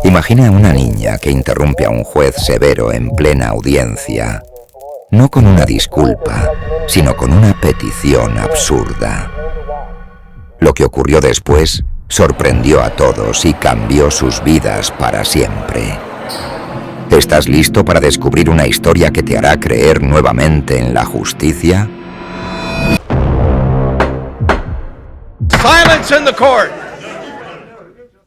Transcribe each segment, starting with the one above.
Imagina a una niña que interrumpe a un juez severo en plena audiencia, no con una disculpa, sino con una petición absurda. Lo que ocurrió después sorprendió a todos y cambió sus vidas para siempre. ¿Estás listo para descubrir una historia que te hará creer nuevamente en la justicia? Silence in the court.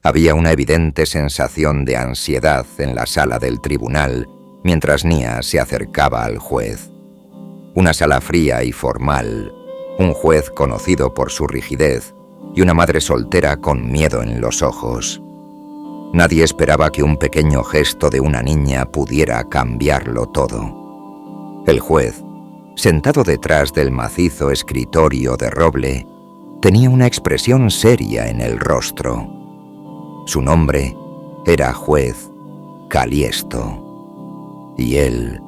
Había una evidente sensación de ansiedad en la sala del tribunal mientras Nia se acercaba al juez. Una sala fría y formal, un juez conocido por su rigidez y una madre soltera con miedo en los ojos. Nadie esperaba que un pequeño gesto de una niña pudiera cambiarlo todo. El juez, sentado detrás del macizo escritorio de roble, tenía una expresión seria en el rostro. Su nombre era Juez Caliesto, y él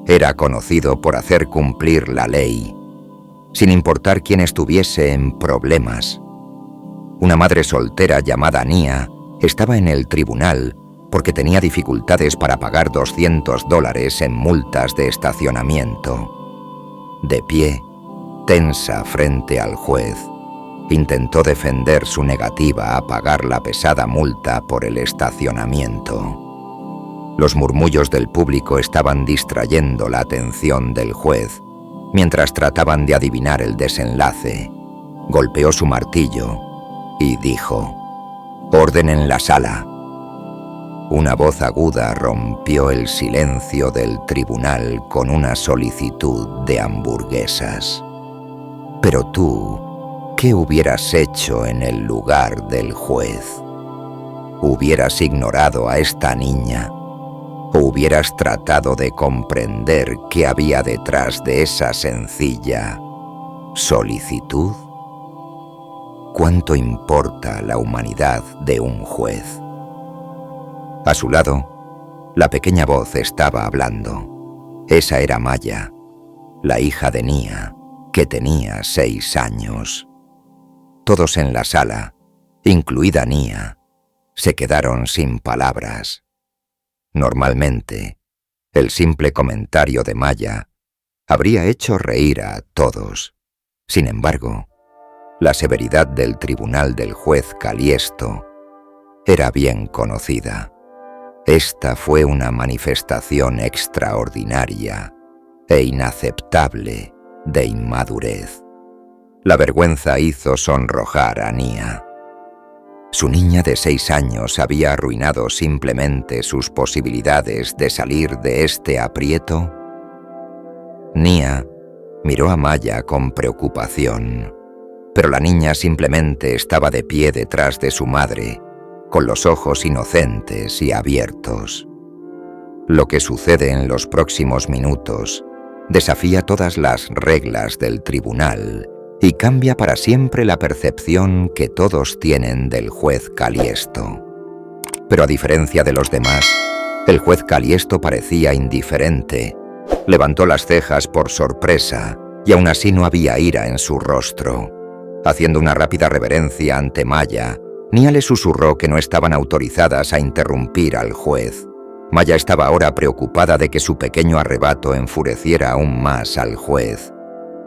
era conocido por hacer cumplir la ley, sin importar quién estuviese en problemas. Una madre soltera llamada Nia estaba en el tribunal porque tenía dificultades para pagar $200 en multas de estacionamiento. De pie, tensa frente al juez, intentó defender su negativa a pagar la pesada multa por el estacionamiento. Los murmullos del público estaban distrayendo la atención del juez mientras trataban de adivinar el desenlace. Golpeó su martillo y dijo: «Orden en la sala». Una voz aguda rompió el silencio del tribunal con una solicitud de hamburguesas. «Pero tú, ¿qué hubieras hecho en el lugar del juez? ¿Hubieras ignorado a esta niña? ¿O hubieras tratado de comprender qué había detrás de esa sencilla solicitud? ¿Cuánto importa la humanidad de un juez?» A su lado, la pequeña voz estaba hablando. Esa era Maya, la hija de Nia, que tenía 6 años. Todos en la sala, incluida Nia, se quedaron sin palabras. Normalmente, el simple comentario de Maya habría hecho reír a todos. Sin embargo, la severidad del tribunal del juez Caliesto era bien conocida. Esta fue una manifestación extraordinaria e inaceptable de inmadurez. La vergüenza hizo sonrojar a Nia. Su niña de 6 años había arruinado simplemente sus posibilidades de salir de este aprieto. Nia miró a Maya con preocupación, pero la niña simplemente estaba de pie detrás de su madre, con los ojos inocentes y abiertos. Lo que sucede en los próximos minutos desafía todas las reglas del tribunal y cambia para siempre la percepción que todos tienen del juez Caliesto. Pero a diferencia de los demás, el juez Caliesto parecía indiferente. Levantó las cejas por sorpresa y aún así no había ira en su rostro. Haciendo una rápida reverencia ante Maya, Nia le susurró que no estaban autorizadas a interrumpir al juez. Maya estaba ahora preocupada de que su pequeño arrebato enfureciera aún más al juez,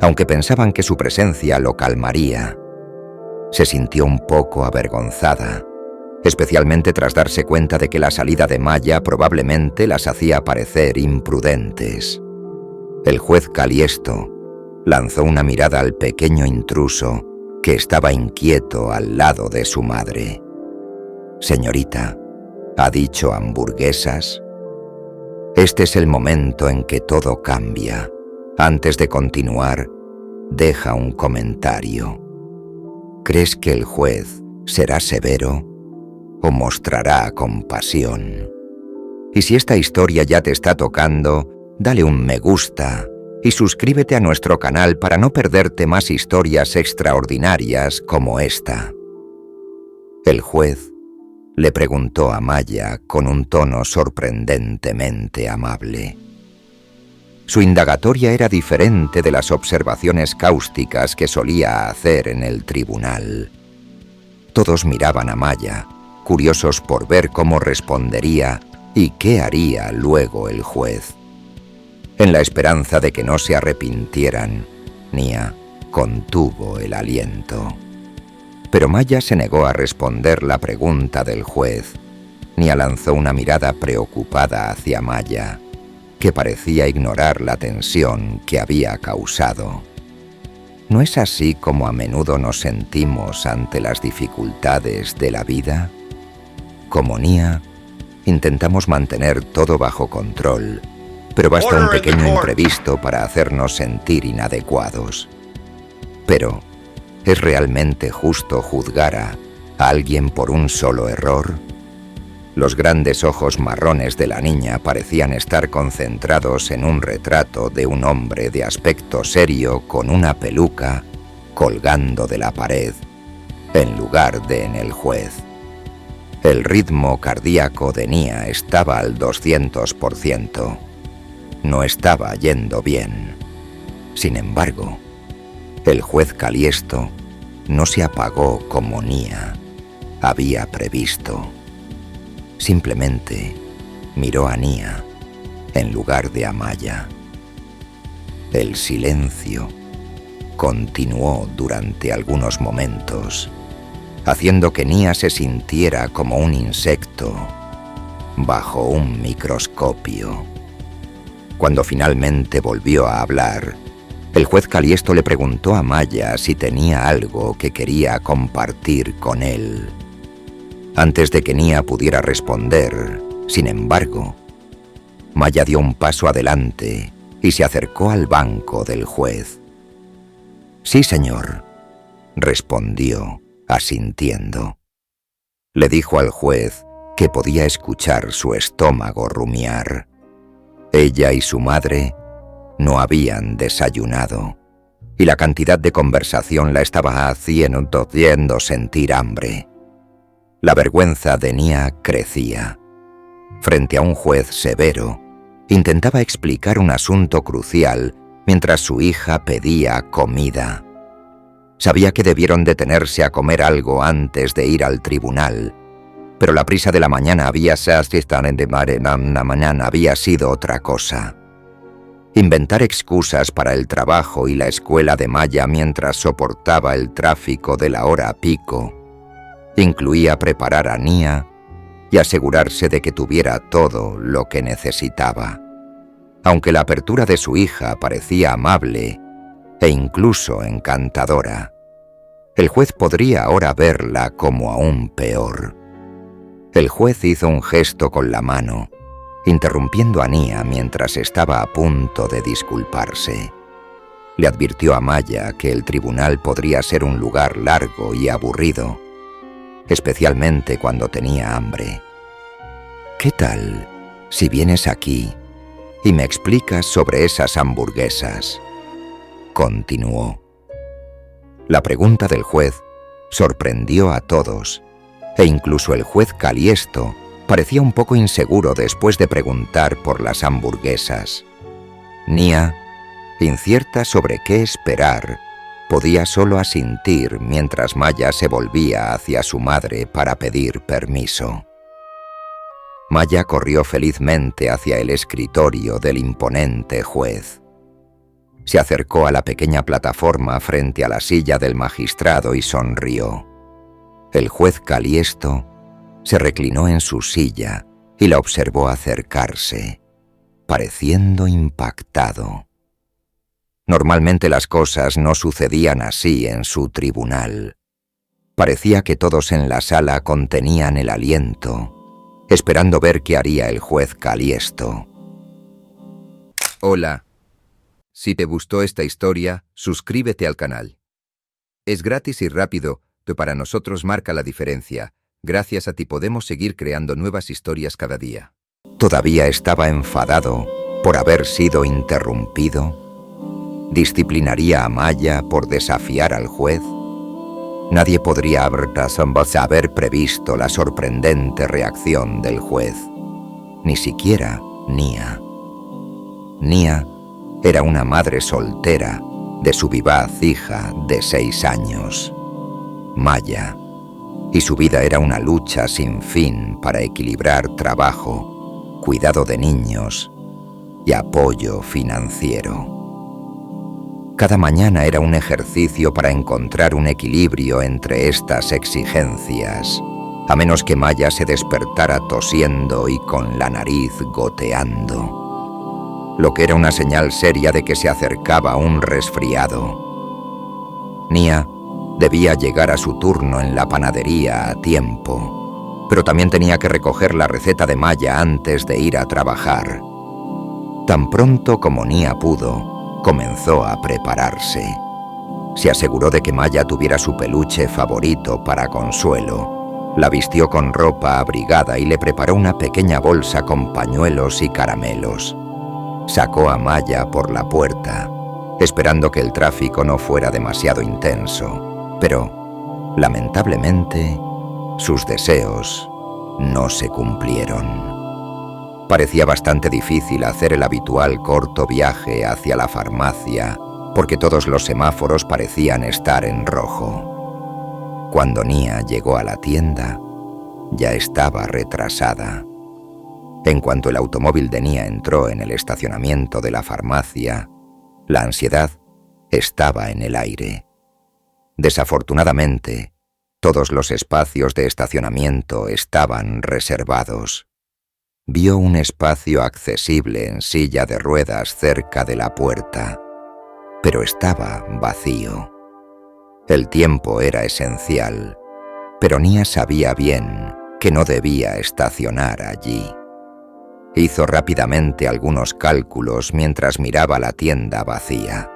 aunque pensaban que su presencia lo calmaría. Se sintió un poco avergonzada, especialmente tras darse cuenta de que la salida de Maya probablemente las hacía parecer imprudentes. El juez Caliesto lanzó una mirada al pequeño intruso que estaba inquieto al lado de su madre. «Señorita, ¿ha dicho hamburguesas?» Este es el momento en que todo cambia. Antes de continuar, deja un comentario. ¿Crees que el juez será severo o mostrará compasión? Y si esta historia ya te está tocando, dale un me gusta y suscríbete a nuestro canal para no perderte más historias extraordinarias como esta. El juez le preguntó a Maya con un tono sorprendentemente amable. Su indagatoria era diferente de las observaciones cáusticas que solía hacer en el tribunal. Todos miraban a Maya, curiosos por ver cómo respondería y qué haría luego el juez. En la esperanza de que no se arrepintieran, Nia contuvo el aliento. Pero Maya se negó a responder la pregunta del juez. Nia lanzó una mirada preocupada hacia Maya, que parecía ignorar la tensión que había causado. ¿No es así como a menudo nos sentimos ante las dificultades de la vida? Como Nia, intentamos mantener todo bajo control, pero basta un pequeño imprevisto para hacernos sentir inadecuados. Pero, ¿es realmente justo juzgar a alguien por un solo error? Los grandes ojos marrones de la niña parecían estar concentrados en un retrato de un hombre de aspecto serio con una peluca colgando de la pared, en lugar de en el juez. El ritmo cardíaco de Nia estaba al 200%. No estaba yendo bien. Sin embargo, el juez Caliesto no se apagó como Nia había previsto. Simplemente miró a Nia en lugar de a Maya. El silencio continuó durante algunos momentos, haciendo que Nia se sintiera como un insecto bajo un microscopio. Cuando finalmente volvió a hablar, el juez Caliesto le preguntó a Maya si tenía algo que quería compartir con él. Antes de que Nia pudiera responder, sin embargo, Maya dio un paso adelante y se acercó al banco del juez. «Sí, señor», respondió, asintiendo. Le dijo al juez que podía escuchar su estómago rumiar. Ella y su madre no habían desayunado, y la cantidad de conversación la estaba haciendo sentir hambre. La vergüenza de Nia crecía. Frente a un juez severo, intentaba explicar un asunto crucial mientras su hija pedía comida. Sabía que debieron detenerse a comer algo antes de ir al tribunal, pero la prisa de la mañana había sido otra cosa. Inventar excusas para el trabajo y la escuela de Maya mientras soportaba el tráfico de la hora pico incluía preparar a Nia y asegurarse de que tuviera todo lo que necesitaba. Aunque la apertura de su hija parecía amable e incluso encantadora, el juez podría ahora verla como aún peor. El juez hizo un gesto con la mano, interrumpiendo a Nia mientras estaba a punto de disculparse. Le advirtió a Maya que el tribunal podría ser un lugar largo y aburrido, especialmente cuando tenía hambre. «¿Qué tal si vienes aquí y me explicas sobre esas hamburguesas?», continuó. La pregunta del juez sorprendió a todos, e incluso el juez Caliesto parecía un poco inseguro después de preguntar por las hamburguesas. Nia, incierta sobre qué esperar, podía solo asintir mientras Maya se volvía hacia su madre para pedir permiso. Maya corrió felizmente hacia el escritorio del imponente juez. Se acercó a la pequeña plataforma frente a la silla del magistrado y sonrió. El juez Caliesto se reclinó en su silla y la observó acercarse, pareciendo impactado. Normalmente las cosas no sucedían así en su tribunal. Parecía que todos en la sala contenían el aliento, esperando ver qué haría el juez Caliesto. Hola. Si te gustó esta historia, suscríbete al canal. Es gratis y rápido, pero para nosotros marca la diferencia. Gracias a ti podemos seguir creando nuevas historias cada día. Todavía estaba enfadado por haber sido interrumpido. ¿Disciplinaría a Maya por desafiar al juez? Nadie podría haber previsto la sorprendente reacción del juez, ni siquiera Nia. Nia era una madre soltera de su vivaz hija de 6 años. Maya y su vida era una lucha sin fin para equilibrar trabajo, cuidado de niños y apoyo financiero. Cada mañana era un ejercicio para encontrar un equilibrio entre estas exigencias, a menos que Maya se despertara tosiendo y con la nariz goteando, lo que era una señal seria de que se acercaba un resfriado. Nia debía llegar a su turno en la panadería a tiempo, pero también tenía que recoger la receta de Maya antes de ir a trabajar. Tan pronto como Nia pudo, comenzó a prepararse. Se aseguró de que Maya tuviera su peluche favorito para consuelo, la vistió con ropa abrigada y le preparó una pequeña bolsa con pañuelos y caramelos. Sacó a Maya por la puerta, esperando que el tráfico no fuera demasiado intenso, pero, lamentablemente, sus deseos no se cumplieron. Parecía bastante difícil hacer el habitual corto viaje hacia la farmacia, porque todos los semáforos parecían estar en rojo. Cuando Nia llegó a la tienda, ya estaba retrasada. En cuanto el automóvil de Nia entró en el estacionamiento de la farmacia, la ansiedad estaba en el aire. Desafortunadamente, todos los espacios de estacionamiento estaban reservados. Vio un espacio accesible en silla de ruedas cerca de la puerta, pero estaba vacío. El tiempo era esencial, pero Nia sabía bien que no debía estacionar allí. Hizo rápidamente algunos cálculos mientras miraba la tienda vacía.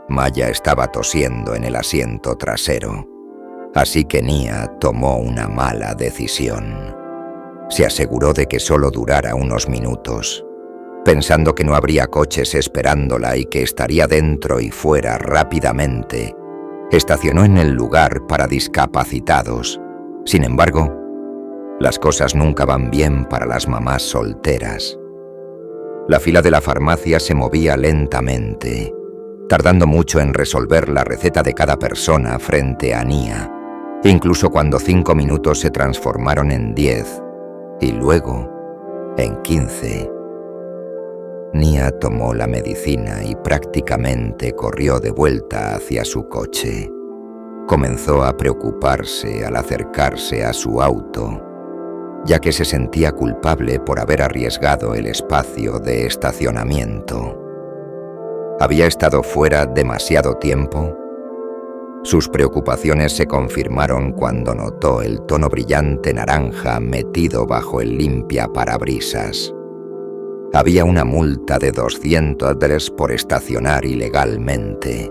Maya estaba tosiendo en el asiento trasero, así que Nia tomó una mala decisión. Se aseguró de que solo durara unos minutos. Pensando que no habría coches esperándola y que estaría dentro y fuera rápidamente, estacionó en el lugar para discapacitados. Sin embargo, las cosas nunca van bien para las mamás solteras. La fila de la farmacia se movía lentamente, tardando mucho en resolver la receta de cada persona frente a Nia, incluso cuando 5 minutos se transformaron en 10 y luego en 15. Nia tomó la medicina y prácticamente corrió de vuelta hacia su coche. Comenzó a preocuparse al acercarse a su auto, ya que se sentía culpable por haber arriesgado el espacio de estacionamiento. ¿Había estado fuera demasiado tiempo? Sus preocupaciones se confirmaron cuando notó el tono brillante naranja metido bajo el limpiaparabrisas. Había una multa de $200 por estacionar ilegalmente.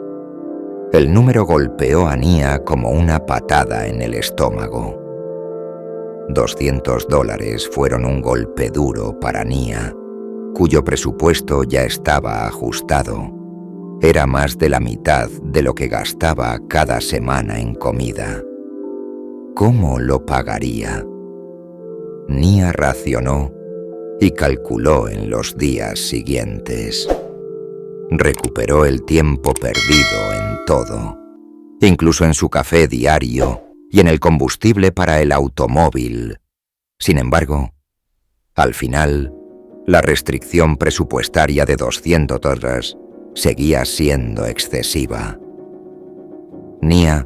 El número golpeó a Nia como una patada en el estómago. $200 fueron un golpe duro para Nia, cuyo presupuesto ya estaba ajustado. Era más de la mitad de lo que gastaba cada semana en comida. ¿Cómo lo pagaría? Nia racionó y calculó en los días siguientes. Recuperó el tiempo perdido en todo, incluso en su café diario y en el combustible para el automóvil. Sin embargo, al final, la restricción presupuestaria de $200 seguía siendo excesiva. Nia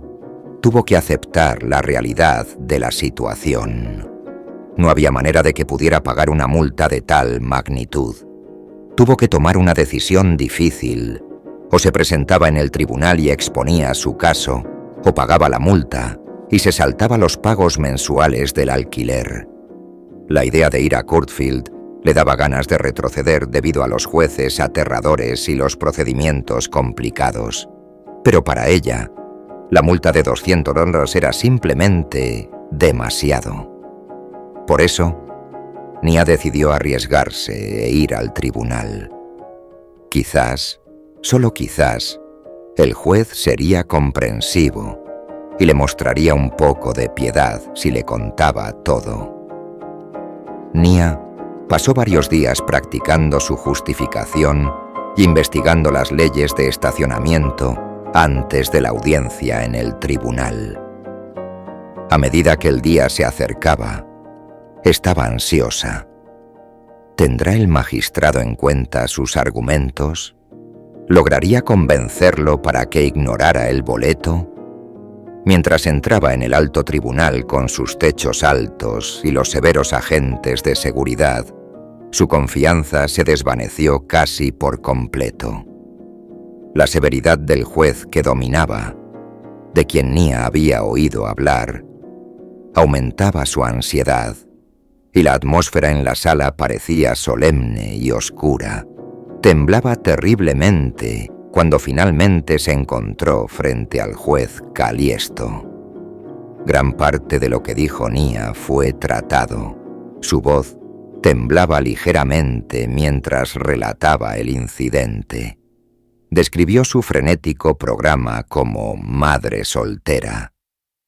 tuvo que aceptar la realidad de la situación. No había manera de que pudiera pagar una multa de tal magnitud. Tuvo que tomar una decisión difícil. O se presentaba en el tribunal y exponía su caso, o pagaba la multa y se saltaba los pagos mensuales del alquiler. La idea de ir a Courtfield le daba ganas de retroceder debido a los jueces aterradores y los procedimientos complicados. Pero para ella, la multa de $200 era simplemente demasiado. Por eso, Nia decidió arriesgarse e ir al tribunal. Quizás, solo quizás, el juez sería comprensivo y le mostraría un poco de piedad si le contaba todo. Nia pasó varios días practicando su justificación y investigando las leyes de estacionamiento antes de la audiencia en el tribunal. A medida que el día se acercaba, estaba ansiosa. ¿Tendrá el magistrado en cuenta sus argumentos? ¿Lograría convencerlo para que ignorara el boleto? Mientras entraba en el alto tribunal con sus techos altos y los severos agentes de seguridad, su confianza se desvaneció casi por completo. La severidad del juez que dominaba, de quien Nia había oído hablar, aumentaba su ansiedad, y la atmósfera en la sala parecía solemne y oscura. Temblaba terriblemente cuando finalmente se encontró frente al juez Caliesto. Gran parte de lo que dijo Nia fue tratado. Su voz temblaba ligeramente mientras relataba el incidente. Describió su frenético programa como madre soltera,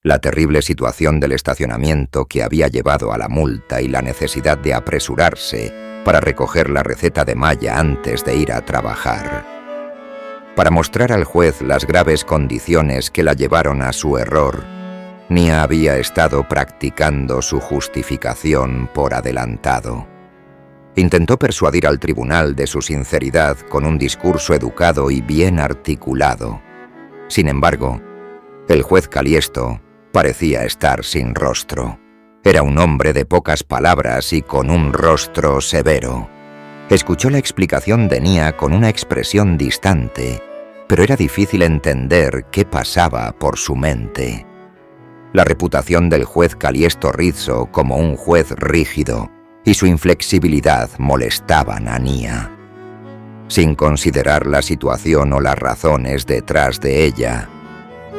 la terrible situación del estacionamiento que había llevado a la multa y la necesidad de apresurarse para recoger la receta de Maya antes de ir a trabajar. Para mostrar al juez las graves condiciones que la llevaron a su error, Nia había estado practicando su justificación por adelantado. Intentó persuadir al tribunal de su sinceridad con un discurso educado y bien articulado. Sin embargo, el juez Caliesto parecía estar sin rostro. Era un hombre de pocas palabras y con un rostro severo. Escuchó la explicación de Nia con una expresión distante, pero era difícil entender qué pasaba por su mente. La reputación del juez Caliesto Rizzo como un juez rígido y su inflexibilidad molestaban a Nia. Sin considerar la situación o las razones detrás de ella,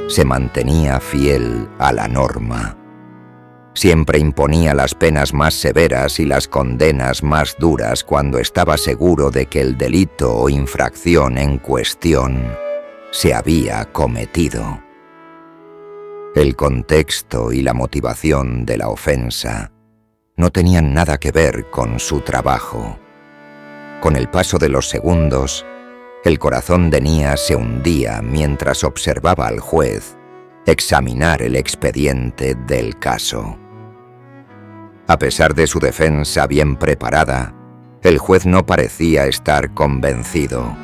se mantenía fiel a la norma. Siempre imponía las penas más severas y las condenas más duras cuando estaba seguro de que el delito o infracción en cuestión se había cometido. El contexto y la motivación de la ofensa no tenían nada que ver con su trabajo. Con el paso de los segundos, el corazón de Nia se hundía mientras observaba al juez examinar el expediente del caso. A pesar de su defensa bien preparada, el juez no parecía estar convencido.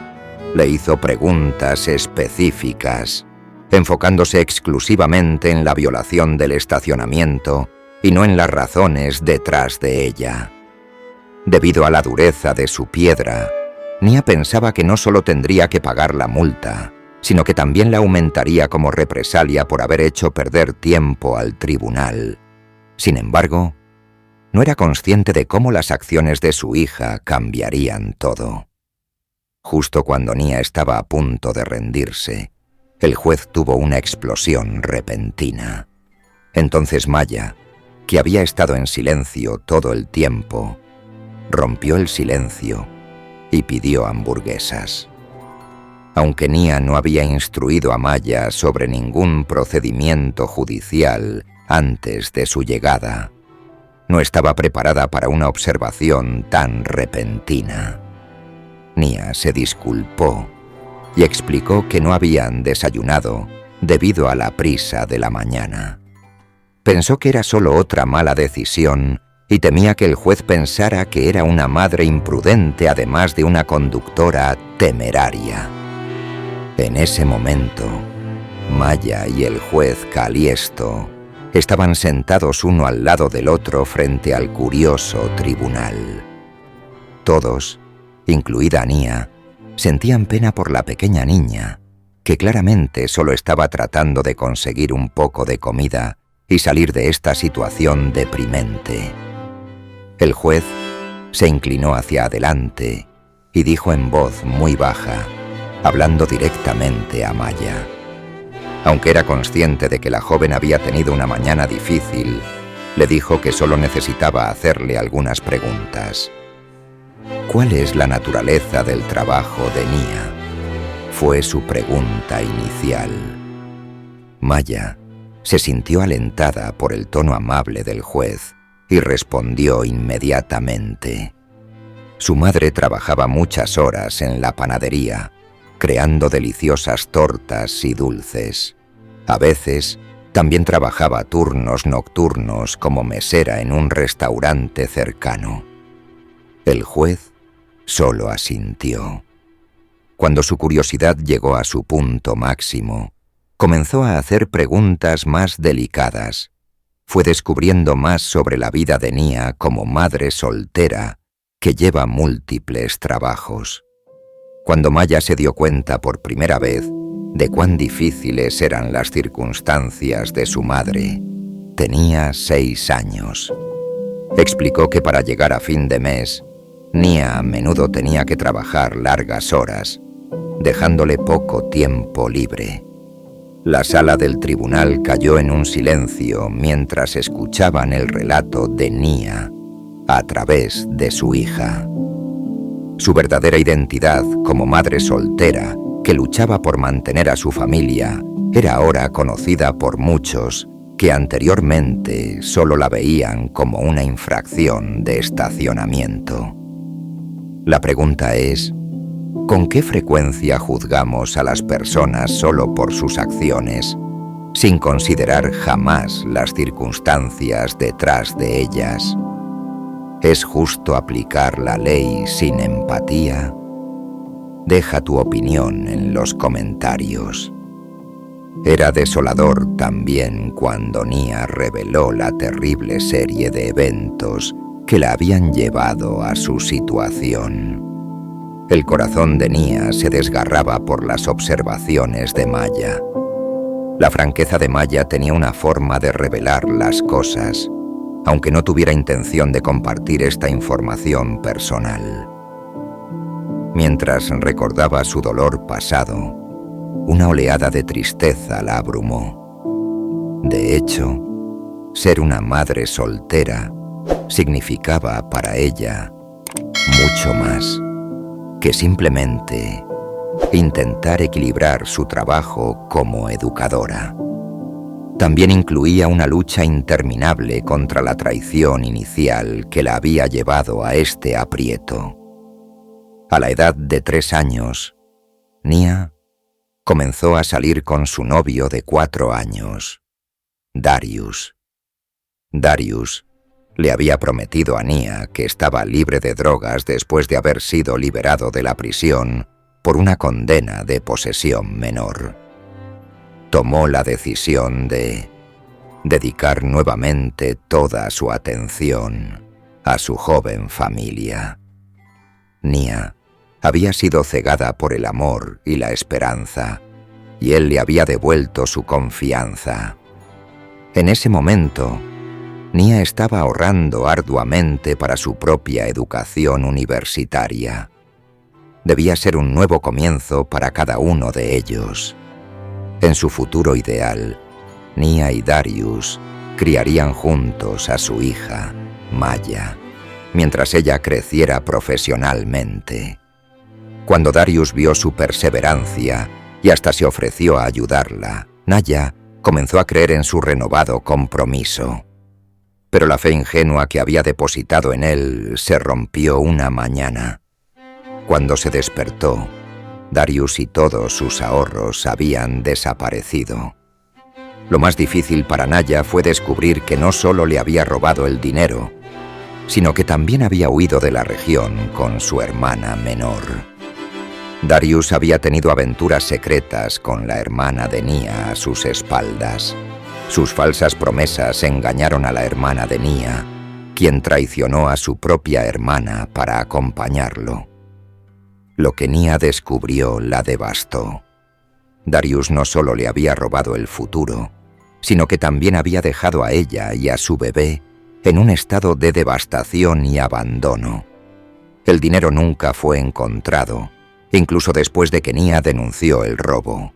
Le hizo preguntas específicas, enfocándose exclusivamente en la violación del estacionamiento y no en las razones detrás de ella. Debido a la dureza de su piedra, Nia pensaba que no solo tendría que pagar la multa, sino que también la aumentaría como represalia por haber hecho perder tiempo al tribunal. Sin embargo, no era consciente de cómo las acciones de su hija cambiarían todo. Justo cuando Nia estaba a punto de rendirse, el juez tuvo una explosión repentina. Entonces Maya, que había estado en silencio todo el tiempo, rompió el silencio y pidió hamburguesas. Aunque Nia no había instruido a Maya sobre ningún procedimiento judicial antes de su llegada, no estaba preparada para una observación tan repentina. Nia se disculpó y explicó que no habían desayunado debido a la prisa de la mañana. Pensó que era solo otra mala decisión y temía que el juez pensara que era una madre imprudente además de una conductora temeraria. En ese momento, Maya y el juez Caliesto estaban sentados uno al lado del otro frente al curioso tribunal. Todos, incluida Nia, sentían pena por la pequeña niña, que claramente solo estaba tratando de conseguir un poco de comida y salir de esta situación deprimente. El juez se inclinó hacia adelante y dijo en voz muy baja, hablando directamente a Maya. Aunque era consciente de que la joven había tenido una mañana difícil, le dijo que solo necesitaba hacerle algunas preguntas. ¿Cuál es la naturaleza del trabajo de Nia? Fue su pregunta inicial. Maya se sintió alentada por el tono amable del juez y respondió inmediatamente. Su madre trabajaba muchas horas en la panadería, creando deliciosas tortas y dulces. A veces, También trabajaba turnos nocturnos como mesera en un restaurante cercano. El juez solo asintió. Cuando su curiosidad llegó a su punto máximo, comenzó a hacer preguntas más delicadas. Fue descubriendo más sobre la vida de Nia como madre soltera que lleva múltiples trabajos. Cuando Maya se dio cuenta por primera vez de cuán difíciles eran las circunstancias de su madre, tenía 6 años. Explicó que para llegar a fin de mes, Nia a menudo tenía que trabajar largas horas, dejándole poco tiempo libre. La sala del tribunal cayó en un silencio mientras escuchaban el relato de Nia a través de su hija. Su verdadera identidad como madre soltera que luchaba por mantener a su familia era ahora conocida por muchos que anteriormente solo la veían como una infracción de estacionamiento. La pregunta es, ¿con qué frecuencia juzgamos a las personas solo por sus acciones, sin considerar jamás las circunstancias detrás de ellas? ¿Es justo aplicar la ley sin empatía? Deja tu opinión en los comentarios. Era desolador también cuando Nia reveló la terrible serie de eventos que la habían llevado a su situación. El corazón de Nia se desgarraba por las observaciones de Maya. La franqueza de Maya tenía una forma de revelar las cosas, aunque no tuviera intención de compartir esta información personal. Mientras recordaba su dolor pasado, una oleada de tristeza la abrumó. De hecho, ser una madre soltera significaba para ella mucho más que simplemente intentar equilibrar su trabajo como educadora. También incluía una lucha interminable contra la traición inicial que la había llevado a este aprieto. A la edad de 3 años, Nia comenzó a salir con su novio de 4 años, Darius. Darius le había prometido a Nia que estaba libre de drogas después de haber sido liberado de la prisión por una condena de posesión menor. Tomó la decisión de dedicar nuevamente toda su atención a su joven familia. Nia había sido cegada por el amor y la esperanza, y él le había devuelto su confianza. En ese momento, Nia estaba ahorrando arduamente para su propia educación universitaria. Debía ser un nuevo comienzo para cada uno de ellos. En su futuro ideal, Nia y Darius criarían juntos a su hija, Maya, mientras ella creciera profesionalmente. Cuando Darius vio su perseverancia y hasta se ofreció a ayudarla, Naya comenzó a creer en su renovado compromiso. Pero la fe ingenua que había depositado en él se rompió una mañana. Cuando se despertó, Darius y todos sus ahorros habían desaparecido. Lo más difícil para Naya fue descubrir que no solo le había robado el dinero, sino que también había huido de la región con su hermana menor. Darius había tenido aventuras secretas con la hermana de Nia a sus espaldas. Sus falsas promesas engañaron a la hermana de Nia, quien traicionó a su propia hermana para acompañarlo. Lo que Nia descubrió la devastó. Darius no solo le había robado el futuro, sino que también había dejado a ella y a su bebé en un estado de devastación y abandono. El dinero nunca fue encontrado, incluso después de que Nia denunció el robo.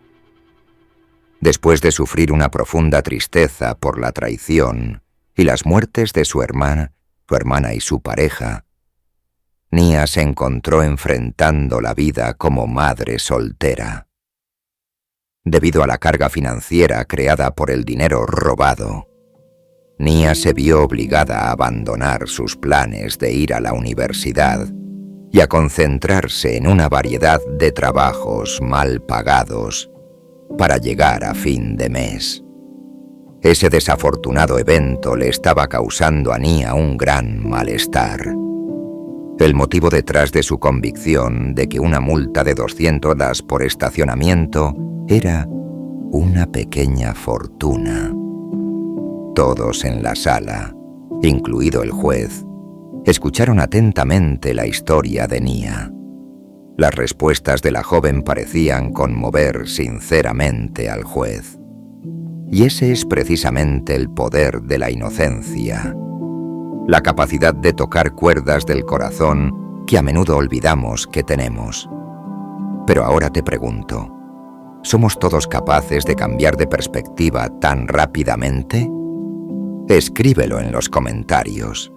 Después de sufrir una profunda tristeza por la traición y las muertes de su hermana y su pareja, Nia se encontró enfrentando la vida como madre soltera. Debido a la carga financiera creada por el dinero robado, Nia se vio obligada a abandonar sus planes de ir a la universidad y a concentrarse en una variedad de trabajos mal pagados para llegar a fin de mes. Ese desafortunado evento le estaba causando a Nia un gran malestar. El motivo detrás de su convicción de que una multa de $200 por estacionamiento era una pequeña fortuna. Todos en la sala, incluido el juez, escucharon atentamente la historia de Nia. Las respuestas de la joven parecían conmover sinceramente al juez. Y ese es precisamente el poder de la inocencia, la capacidad de tocar cuerdas del corazón que a menudo olvidamos que tenemos. Pero ahora te pregunto, ¿somos todos capaces de cambiar de perspectiva tan rápidamente? Escríbelo en los comentarios.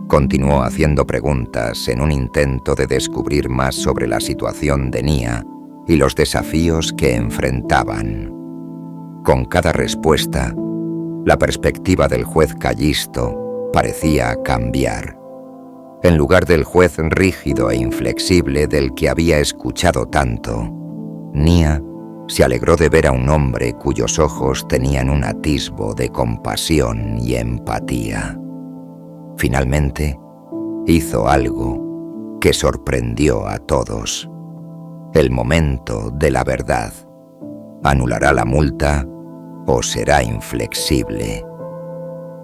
Continuó haciendo preguntas en un intento de descubrir más sobre la situación de Nia y los desafíos que enfrentaban. Con cada respuesta, la perspectiva del juez Callisto parecía cambiar. En lugar del juez rígido e inflexible del que había escuchado tanto, Nia se alegró de ver a un hombre cuyos ojos tenían un atisbo de compasión y empatía. Finalmente, hizo algo que sorprendió a todos. El momento de la verdad. ¿Anulará la multa o será inflexible?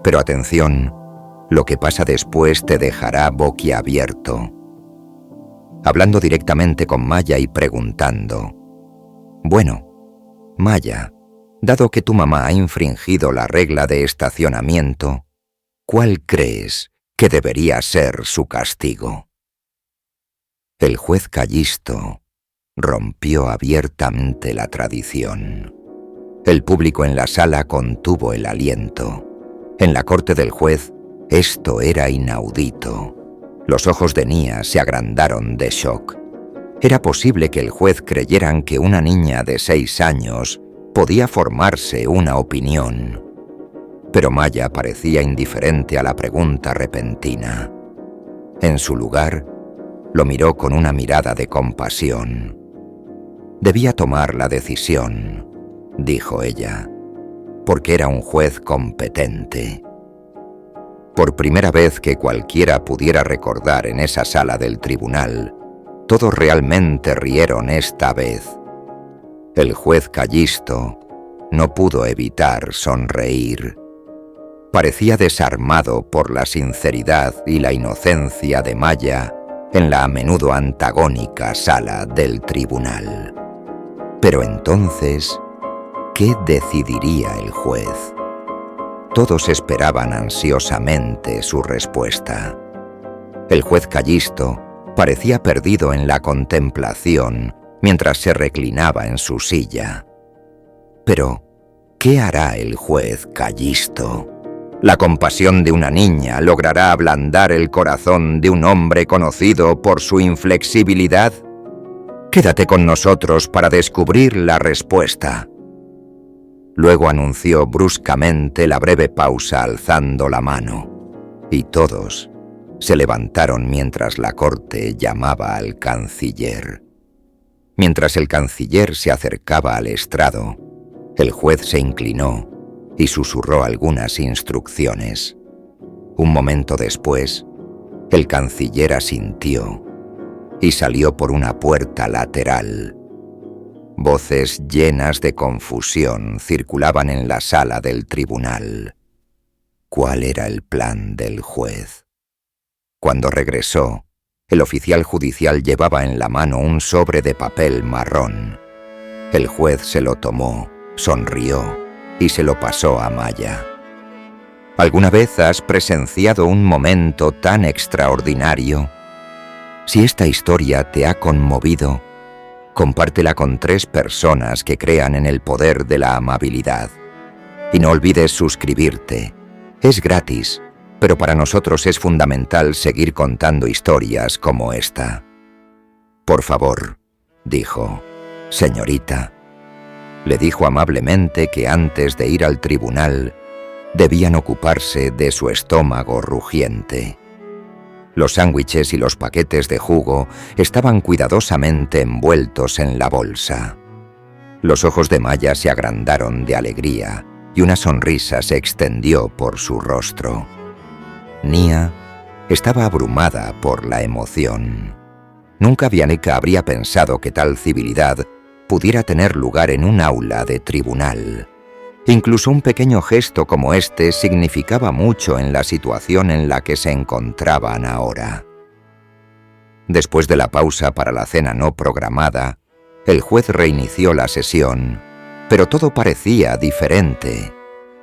Pero atención, lo que pasa después te dejará boquiabierto. Hablando directamente con Maya y preguntando: bueno, Maya, dado que tu mamá ha infringido la regla de estacionamiento, ¿cuál crees que debería ser su castigo? El juez Callisto rompió abiertamente la tradición. El público en la sala contuvo el aliento. En la corte del juez, esto era inaudito. Los ojos de Nia se agrandaron de shock. Era posible que el juez creyeran que una niña de 6 años podía formarse una opinión. Pero Maya parecía indiferente a la pregunta repentina. En su lugar, lo miró con una mirada de compasión. Debía tomar la decisión, dijo ella, porque era un juez competente. Por primera vez que cualquiera pudiera recordar en esa sala del tribunal, todos realmente rieron esta vez. El juez Callisto no pudo evitar sonreír. Parecía desarmado por la sinceridad y la inocencia de Maya en la a menudo antagónica sala del tribunal. Pero entonces, ¿qué decidiría el juez? Todos esperaban ansiosamente su respuesta. El juez Callisto parecía perdido en la contemplación mientras se reclinaba en su silla. Pero, ¿qué hará el juez Callisto? ¿La compasión de una niña logrará ablandar el corazón de un hombre conocido por su inflexibilidad? Quédate con nosotros para descubrir la respuesta. Luego anunció bruscamente la breve pausa alzando la mano, y todos se levantaron mientras la corte llamaba al canciller. Mientras el canciller se acercaba al estrado, el juez se inclinó y susurró algunas instrucciones. Un momento después, el canciller asintió y salió por una puerta lateral. Voces llenas de confusión circulaban en la sala del tribunal. ¿Cuál era el plan del juez? Cuando regresó, el oficial judicial llevaba en la mano un sobre de papel marrón. El juez se lo tomó, sonrió y se lo pasó a Maya. ¿Alguna vez has presenciado un momento tan extraordinario? Si esta historia te ha conmovido, compártela con 3 personas que crean en el poder de la amabilidad. Y no olvides suscribirte. Es gratis, pero para nosotros es fundamental seguir contando historias como esta. Por favor, dijo, señorita. Le dijo amablemente que antes de ir al tribunal debían ocuparse de su estómago rugiente. Los sándwiches y los paquetes de jugo estaban cuidadosamente envueltos en la bolsa. Los ojos de Maya se agrandaron de alegría y una sonrisa se extendió por su rostro. Nia estaba abrumada por la emoción. Nunca Vianica habría pensado que tal civilidad pudiera tener lugar en un aula de tribunal. Incluso un pequeño gesto como este significaba mucho en la situación en la que se encontraban ahora. Después de la pausa para la cena no programada, el juez reinició la sesión, pero todo parecía diferente.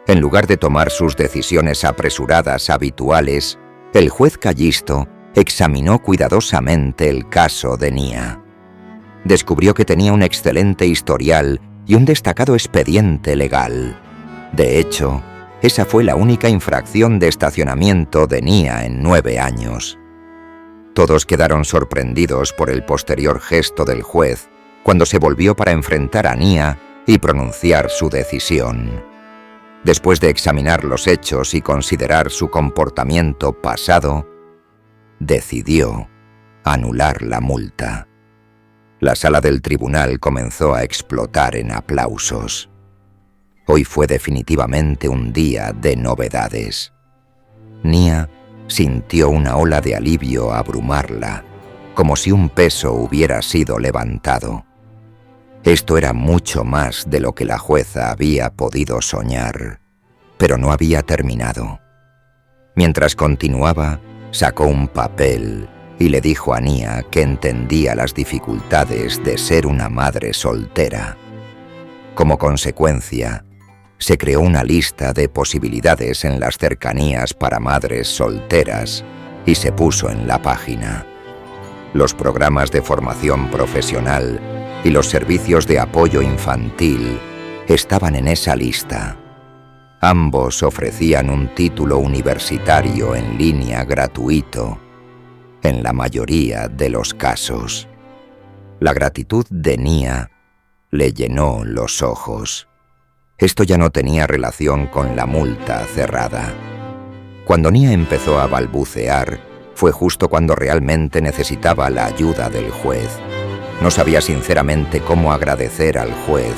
En lugar de tomar sus decisiones apresuradas habituales, el juez Callisto examinó cuidadosamente el caso de Nia. Descubrió que tenía un excelente historial y un destacado expediente legal. De hecho, esa fue la única infracción de estacionamiento de Nia en 9 años. Todos quedaron sorprendidos por el posterior gesto del juez cuando se volvió para enfrentar a Nia y pronunciar su decisión. Después de examinar los hechos y considerar su comportamiento pasado, decidió anular la multa. La sala del tribunal comenzó a explotar en aplausos. Hoy fue definitivamente un día de novedades. Nia sintió una ola de alivio abrumarla, como si un peso hubiera sido levantado. Esto era mucho más de lo que la jueza había podido soñar, pero no había terminado. Mientras continuaba, sacó un papel y le dijo a Nia que entendía las dificultades de ser una madre soltera. Como consecuencia, se creó una lista de posibilidades en las cercanías para madres solteras y se puso en la página. Los programas de formación profesional y los servicios de apoyo infantil estaban en esa lista. Ambos ofrecían un título universitario en línea gratuito, en la mayoría de los casos. La gratitud de Nia le llenó los ojos. Esto ya no tenía relación con la multa cerrada. Cuando Nia empezó a balbucear, fue justo cuando realmente necesitaba la ayuda del juez. No sabía sinceramente cómo agradecer al juez,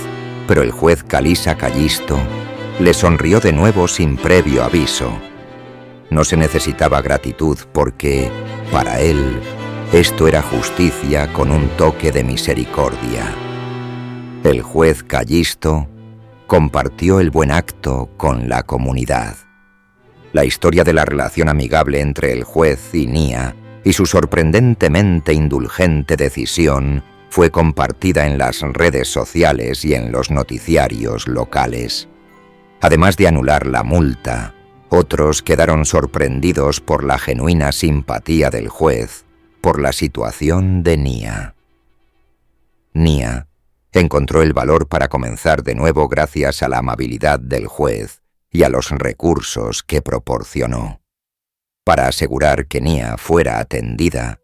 pero el juez Calisa Callisto le sonrió de nuevo sin previo aviso. No se necesitaba gratitud porque, para él, esto era justicia con un toque de misericordia. El juez Callisto compartió el buen acto con la comunidad. La historia de la relación amigable entre el juez y Nia y su sorprendentemente indulgente decisión fue compartida en las redes sociales y en los noticiarios locales. Además de anular la multa, otros quedaron sorprendidos por la genuina simpatía del juez por la situación de Nia. Nia encontró el valor para comenzar de nuevo gracias a la amabilidad del juez y a los recursos que proporcionó. Para asegurar que Nia fuera atendida,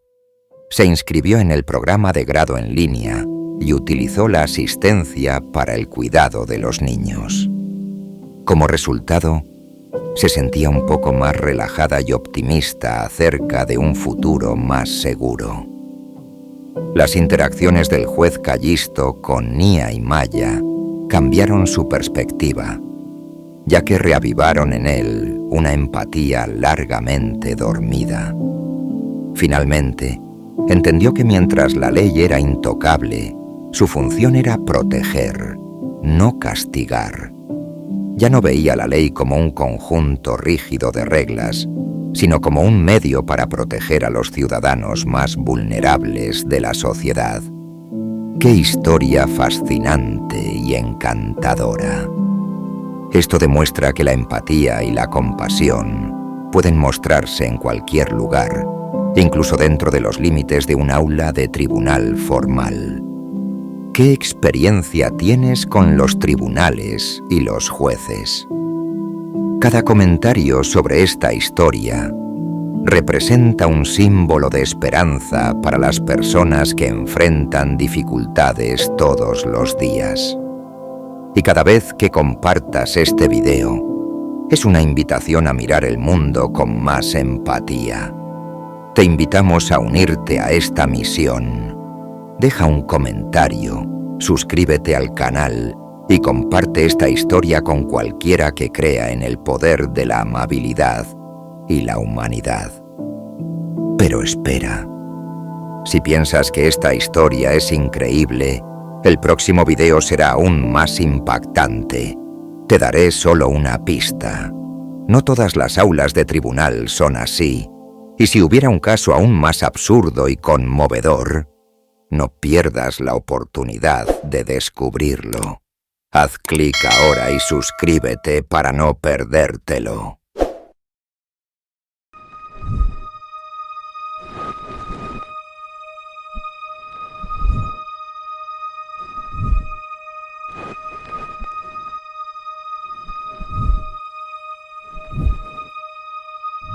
se inscribió en el programa de grado en línea y utilizó la asistencia para el cuidado de los niños. Como resultado, se sentía un poco más relajada y optimista acerca de un futuro más seguro. Las interacciones del juez Callisto con Nia y Maya cambiaron su perspectiva, ya que reavivaron en él una empatía largamente dormida. Finalmente, entendió que mientras la ley era intocable, su función era proteger, no castigar. Ya no veía la ley como un conjunto rígido de reglas, sino como un medio para proteger a los ciudadanos más vulnerables de la sociedad. ¡Qué historia fascinante y encantadora! Esto demuestra que la empatía y la compasión pueden mostrarse en cualquier lugar, incluso dentro de los límites de un aula de tribunal formal. ¿Qué experiencia tienes con los tribunales y los jueces? Cada comentario sobre esta historia representa un símbolo de esperanza para las personas que enfrentan dificultades todos los días. Y cada vez que compartas este video, es una invitación a mirar el mundo con más empatía. Te invitamos a unirte a esta misión. Deja un comentario, suscríbete al canal y comparte esta historia con cualquiera que crea en el poder de la amabilidad y la humanidad. Pero espera. Si piensas que esta historia es increíble, el próximo video será aún más impactante. Te daré solo una pista. No todas las aulas de tribunal son así, y si hubiera un caso aún más absurdo y conmovedor, no pierdas la oportunidad de descubrirlo. Haz clic ahora y suscríbete para no perdértelo.